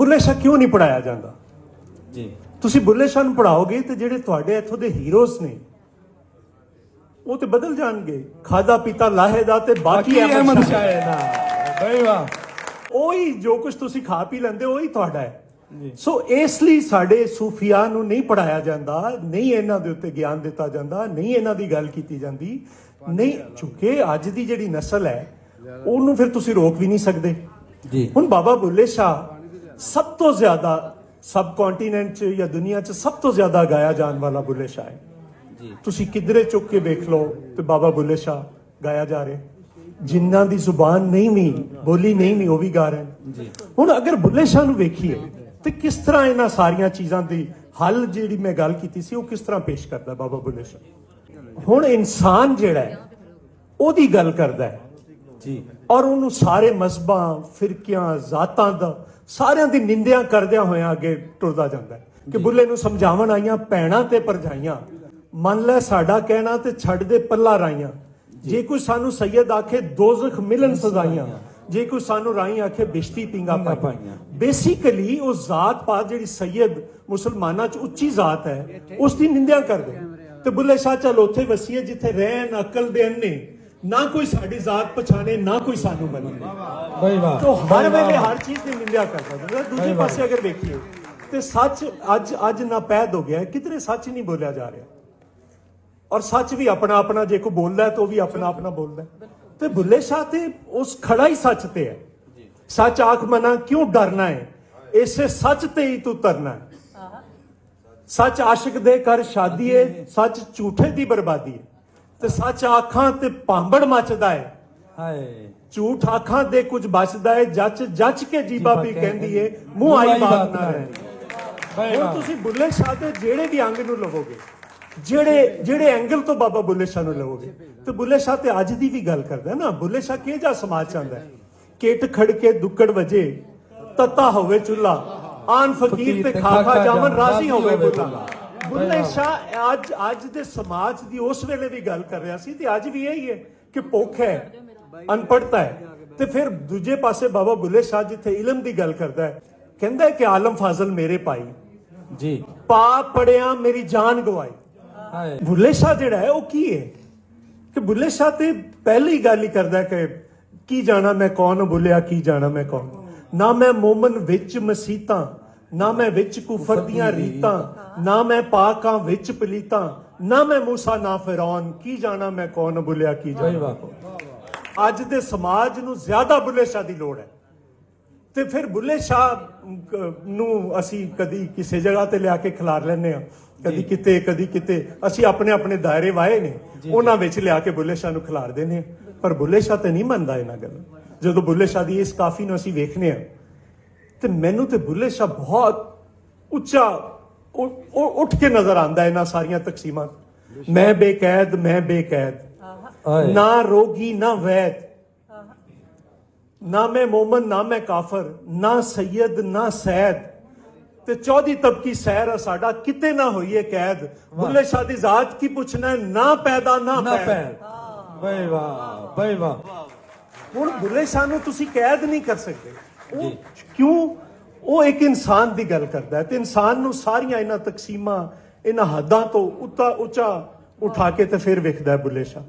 ਬੁੱਲੇ ਸ਼ਾਹ ਕਿਉਂ ਨਹੀਂ ਪੜਾਇਆ ਜਾਂਦਾ ਜੀ? ਤੁਸੀਂ ਬੁੱਲੇ ਸ਼ਾਹ ਨੂੰ ਪੜਾਓਗੇ ਤੇ ਜਿਹੜੇ ਤੁਹਾਡੇ ਇੱਥੋਂ ਦੇ ਹੀਰੋਜ਼ ਨੇ ਉਹ ਤੇ ਬਦਲ ਜਾਣਗੇ। ਖਾਦਾ ਪੀਤਾ ਲਾਹੇ ਦਾ ਤੇ ਬਾਕੀ ਅਹਿਮਦ ਸ਼ਾਹ ਹੈ ਨਾ। ਬਈ ਵਾਹ, ਉਹੀ ਜੋ ਕੁਝ ਤੁਸੀਂ ਖਾ ਪੀ ਲੈਂਦੇ ਉਹੀ ਤੁਹਾਡਾ ਹੈ। ਸੋ ਇਸ ਲਈ ਸਾਡੇ ਸੂਫੀਆਂ ਨੂੰ ਨਹੀਂ ਪੜਾਇਆ ਜਾਂਦਾ, ਨਹੀਂ ਇਹਨਾਂ ਦੇ ਉੱਤੇ ਗਿਆਨ ਦਿੱਤਾ ਜਾਂਦਾ, ਨਹੀਂ ਇਹਨਾਂ ਦੀ ਗੱਲ ਕੀਤੀ ਜਾਂਦੀ, ਨਹੀਂ, ਕਿਉਂਕਿ ਅੱਜ ਦੀ ਜਿਹੜੀ ਨਸਲ ਹੈ ਉਹਨੂੰ ਫਿਰ ਤੁਸੀਂ ਰੋਕ ਵੀ ਨਹੀਂ ਸਕਦੇ ਜੀ। ਹੁਣ ਬਾਬਾ ਬੁੱਲੇ ਸ਼ਾਹ ਸਭ ਤੋਂ ਜ਼ਿਆਦਾ ਸਬ ਕੰਟੀਨੈਂਟ 'ਚ ਜਾਂ ਦੁਨੀਆ 'ਚ ਸਭ ਤੋਂ ਜ਼ਿਆਦਾ ਗਾਇਆ ਜਾਣ ਵਾਲਾ ਬੁੱਲੇ ਸ਼ਾਹ ਹੈ ਜੀ। ਤੁਸੀਂ ਕਿਧਰੇ ਚੁੱਕ ਕੇ ਵੇਖ ਲਓ ਤੇ ਬਾਬਾ ਬੁੱਲੇ ਸ਼ਾਹ ਗਾਇਆ ਜਾ ਰਿਹਾ। ਜਿਨ੍ਹਾਂ ਦੀ ਜ਼ੁਬਾਨ ਨਹੀਂ ਵੀ ਬੋਲੀ ਨਹੀਂ ਵੀ ਉਹ ਵੀ ਗਾ ਰਹੇ ਜੀ। ਹੁਣ ਅਗਰ ਬੁੱਲੇ ਸ਼ਾਹ ਨੂੰ ਵੇਖੀਏ ਤੇ ਕਿਸ ਤਰ੍ਹਾਂ ਇਹਨਾਂ ਸਾਰੀਆਂ ਚੀਜ਼ਾਂ ਦੀ ਹੱਲ ਜਿਹੜੀ ਮੈਂ ਗੱਲ ਕੀਤੀ ਸੀ ਉਹ ਕਿਸ ਤਰ੍ਹਾਂ ਪੇਸ਼ ਕਰਦਾ ਬਾਬਾ ਬੁੱਲੇ ਸ਼ਾਹ। ਹੁਣ ਇਨਸਾਨ ਜਿਹੜਾ ਹੈ ਉਹਦੀ ਗੱਲ ਕਰਦਾ ਹੈ ਜੀ, ਔਰ ਉਹਨੂੰ ਸਾਰੇ ਮਜ਼ਹਬਾਂ, ਫਿਰਕਿਆਂ, ਜ਼ਾਤਾਂ ਦਾ ਸਾਰਿਆਂ ਦੀ ਨਿੰਦਿਆ ਕਰਦਿਆਂ ਹੋਇਆਂ ਅੱਗੇ ਟੁਰਦਾ ਜਾਂਦਾ ਹੈ ਕਿ ਬੁੱਲੇ ਨੂੰ ਸਮਝਾਵਣ ਆਈਆਂ ਭੈਣਾਂ ਤੇ ਭਰਜਾਈਆਂ, ਮੰਨ ਲੈ ਸਾਡਾ ਕਹਿਣਾ ਤੇ ਛੱਡ ਦੇ ਪੱਲਾ ਰਾਈਆਂ। ਜੇ ਕੋਈ ਸਾਨੂੰ ਸੈਯਦ ਆਖੇ ਦੋਜ਼ਖ ਮਿਲਨ ਸਜ਼ਾਈਆਂ, ਜੇ ਕੋਈ ਸਾਨੂੰ ਰਾਈ ਆਖੇ ਬਿਸ਼ਤੀ ਪਿੰਗਾ ਪਾਈਆਂ। ਬੇਸਿਕਲੀ ਉਹ ਜ਼ਾਤ ਪਾਤ ਜਿਹੜੀ ਸੈਯਦ ਮੁਸਲਮਾਨਾਂ 'ਚ ਉੱਚੀ ਜ਼ਾਤ ਹੈ ਉਸ ਦੀ ਨਿੰਦਿਆ ਕਰਦੇ। ਤੇ ਬੁੱਲੇ ਸ਼ਾਹ ਚੱਲ ਉੱਥੇ ਵਸੀਏ ਜਿੱਥੇ ਰਹਿਣ ਅਕਲ ਦੇ ਅੰਨੇ, ਨਾ ਕੋਈ ਸਾਡੀ ਜ਼ਾਤ ਪਛਾਣੇ ਨਾ ਕੋਈ ਸਾਨੂੰ ਮੰਨੇ। ਬਈ ਵਾਹ, तो हर वेले हर चीज की निंदा करता। दूसरे पासे अगर देखिए तो सच अज नापैद हो गया है, कितने सच नहीं बोलिया जा रहा और सच भी अपना अपना जे को बोलता है तो भी अपना अपना बोलता है। तो बुल्ले शाह ते उस खड़ा ही सच ते है। सच आख मना क्यों डरना है, इसे सच ते ही तू तरना है। सच आशिक दे कर शादी है, सच झूठे दी बर्बादी है। ते सच आखां ते भांबड़ मचदा है, ਹਾਏ ਝੂਠ ਆਖਾਂ ਦੇ ਕੁਝ ਬਚਦਾ ਹੈ, ਜੱਚ ਕੇ ਜੀਬਾ ਵੀ ਕਹਿੰਦੀ ਏ ਮੂੰਹ ਆਈ ਬਾਤ ਨਾ ਰਹਿ। ਹੁਣ ਤੁਸੀਂ ਬੁੱਲੇ ਸ਼ਾਹ ਦੇ ਜਿਹੜੇ ਵੀ ਅੰਗ ਨੂੰ ਲਵੋਗੇ, ਜਿਹੜੇ ਐਂਗਲ ਤੋਂ ਬਾਬਾ ਬੁੱਲੇ ਸ਼ਾਹ ਨੂੰ ਲਵੋਗੇ, ਤੇ ਬੁੱਲੇ ਸ਼ਾਹ ਤੇ ਅੱਜ ਦੀ ਵੀ ਗੱਲ ਕਰਦਾ ਨਾ। ਬੁੱਲੇ ਸ਼ਾਹ ਕਿਹੋ ਜਿਹਾ ਸਮਾਜ ਚਾਹੁੰਦਾ ਹੈ? ਕਿਟ ਖੜ ਕੇ ਦੁੱਕੜ ਵਜੇ, ਤਤਾ ਹੋਵੇ ਚੁੱਲਾ, ਆਨ ਫਕੀਰ ਤੇ ਖਾਖਾ ਜਾਮਨ ਰਾਜ਼ੀ ਹੋਵੇ ਬੁੱਲਾ। ਬੁੱਲੇ ਸ਼ਾਹ ਅੱਜ ਦੇ ਸਮਾਜ ਦੀ ਉਸ ਵੇਲੇ ਵੀ ਗੱਲ ਕਰ ਰਿਹਾ ਸੀ ਤੇ ਅੱਜ ਵੀ ਇਹੀ ਹੈ ਕਿ ਭੁੱਖ ਹੈ, ਅਨਪੜ੍ਹਤਾ ਹੈ। ਤੇ ਫਿਰ ਦੂਜੇ ਪਾਸੇ ਬਾਬਾ ਬੁੱਲੇ ਸ਼ਾਹ ਜਿੱਥੇ ਇਲਮ ਦੀ ਗੱਲ ਕਰਦਾ ਹੈ, ਕਹਿੰਦਾ ਹੈ ਕਿ ਆਲਮ ਫਾਜ਼ਲ ਮੇਰੇ ਭਾਈ ਜੀ, ਪਾ ਪੜਿਆ ਮੇਰੀ ਜਾਨ ਗਵਾਈ। ਹਾਏ ਬੁੱਲੇ ਸ਼ਾਹ ਜਿਹੜਾ ਹੈ ਉਹ ਕੀ ਹੈ ਕਿ ਬੁੱਲੇ ਸ਼ਾਹ ਤੇ ਪਹਿਲੀ ਗੱਲ ਹੀ ਕਰਦਾ ਕਿ ਕੀ ਜਾਣਾ ਮੈਂ ਕੌਣ, ਬੁੱਲਿਆ ਕੀ ਜਾਣਾ ਮੈਂ ਕੌਣ। ਨਾ ਮੈਂ ਮੋਮਨ ਵਿੱਚ ਮਸੀਤਾਂ, ਨਾ ਮੈਂ ਵਿੱਚ ਕੁਫਰ ਦੀਆਂ ਰੀਤਾਂ, ਨਾ ਮੈਂ ਪਾਕਾਂ ਵਿੱਚ ਪਲੀਤਾਂ, ਨਾ ਮੈਂ ਮੂਸਾ ਨਾ ਫਿਰੌਨ, ਕੀ ਜਾਣਾ ਮੈਂ ਕੌਣ, ਬੁੱਲਿਆ ਕੀ ਜਾਣਾ। ਅੱਜ ਦੇ ਸਮਾਜ ਨੂੰ ਜ਼ਿਆਦਾ ਬੁੱਲੇ ਸ਼ਾਹ ਦੀ ਲੋੜ ਹੈ। ਤੇ ਫਿਰ ਬੁੱਲੇ ਸ਼ਾਹ ਨੂੰ ਅਸੀਂ ਕਦੀ ਕਿਸੇ ਜਗ੍ਹਾ ਤੇ ਲਿਆ ਕੇ ਖਿਲਾਰ ਲੈਂਦੇ ਹਾਂ, ਕਦੀ ਕਿਤੇ ਕਦੀ ਕਿਤੇ। ਅਸੀਂ ਆਪਣੇ ਆਪਣੇ ਦਾਇਰੇ ਵਾਏ ਨੇ, ਉਹਨਾਂ ਵਿੱਚ ਲਿਆ ਕੇ ਬੁੱਲੇ ਸ਼ਾਹ ਨੂੰ ਖਿਲਾਰ ਦਿੰਦੇ ਹਾਂ। ਪਰ ਬੁੱਲੇ ਸ਼ਾਹ ਤੇ ਨਹੀਂ ਮੰਨਦਾ ਇਹਨਾਂ ਗੱਲਾਂ। ਜਦੋਂ ਬੁੱਲੇ ਸ਼ਾਹ ਦੀ ਇਸ ਕਾਫੀ ਨੂੰ ਅਸੀਂ ਵੇਖਨੇ ਹਾਂ ਤੇ ਮੈਨੂੰ ਤੇ ਬੁੱਲੇ ਸ਼ਾਹ ਬਹੁਤ ਉੱਚਾ ਉੱਠ ਕੇ ਨਜ਼ਰ ਆਉਂਦਾ ਇਹਨਾਂ ਸਾਰੀਆਂ ਤਕਸੀਮਾਂ। ਮੈਂ ਬੇਕੈਦ, ਮੈਂ ਬੇਕੈਦ, ਨਾ ਰੋਗੀ ਨਾ ਵੈਦ, ਨਾ ਮੈਂ ਮੋਮਨ ਨਾ ਮੈਂ ਕਾਫਰ, ਨਾ ਸੈयद ਨਾ ਸੈਦ, ਤੇ ਚੌਧੀ ਤਬਕੀ ਸੈਰ ਸਾਡਾ ਕਿਤੇ ਨਾ ਹੋਈਏ ਕੈਦ। ਬੁੱਲੇ ਸ਼ਾਹ ਦੀ ਜ਼ਾਤ ਕੀ ਪੁੱਛਣਾ, ਨਾ ਪੈਦਾ ਨਾ ਪੈਦ। ਬਈ ਵਾਹ, ਬਈ ਵਾਹ। ਹੁਣ ਬੁੱਲੇ ਸ਼ਾਹ ਨੂੰ ਤੁਸੀਂ ਕੈਦ ਨਹੀਂ ਕਰ ਸਕਦੇ। ਉਹ ਕਿਉਂ? ਉਹ ਇੱਕ ਇਨਸਾਨ ਦੀ ਗੱਲ ਕਰਦਾ ਹੈ ਤੇ ਇਨਸਾਨ ਨੂੰ ਸਾਰੀਆਂ ਇਹਨਾਂ ਤਕਸੀਮਾਂ, ਇਹਨਾਂ ਹੱਦਾਂ ਤੋਂ ਉੱਚਾ ਉਠਾ ਕੇ ਤੇ ਫਿਰ ਵੇਖਦਾ ਹੈ ਬੁੱਲੇ ਸ਼ਾਹ।